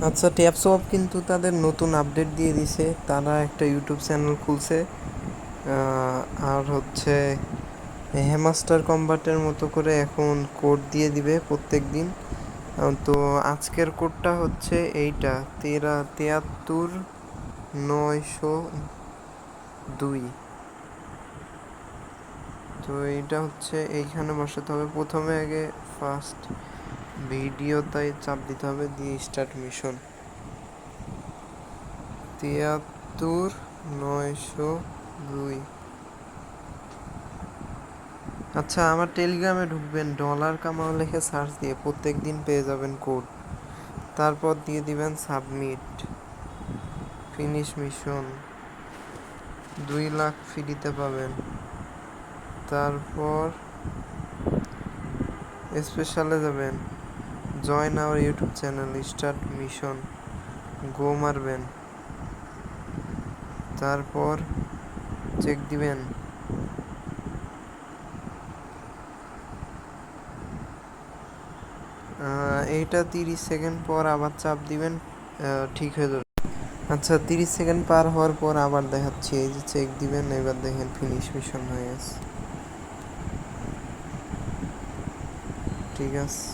আচ্ছা, ট্যাপসপ কিন্তু তাদের নতুন আপডেট দিয়ে দিছে। তারা একটা ইউটিউব চ্যানেল খুলছে, আর হচ্ছে হ্যামাস্টার কম্বাটের মতো করে এখন কোড দিয়ে দিবে প্রত্যেক দিন। তো আজকের কোডটা হচ্ছে এইটা 73 902। তো এইটা হচ্ছে এইখানে বসাতে হবে প্রথমে, আগে ফার্স্ট ভিডিওটাই চাপ দিতে হবে, দিয়ে স্টার্ট মিশন 73 902। আচ্ছা, আমার টেলিগ্রামে ঢুকবেন, ডলার কামাও লিখে সার্চ দিয়ে প্রত্যেক দিন পেয়ে যাবেন কোড। তারপর দিয়ে দিবেন সাবমিট, ফিনিশ মিশন, 2 লাখ ফ্রিতে পাবেন। তারপর স্পেশালে যাবেন, join our YouTube channel, start mission, go মারবেন। তারপর চেক দিবেন, এইটা 30 সেকেন্ড পর আবার চাপ দিবেন, ঠিক হয়ে যাবে। আচ্ছা, 30 সেকেন্ড পার হওয়ার পর আবার দেখাচ্ছি, এই যে চেক দিবেন, এবার দেখেন ফিনিশ মিশন হয়ে গেছে। ঠিক আছে।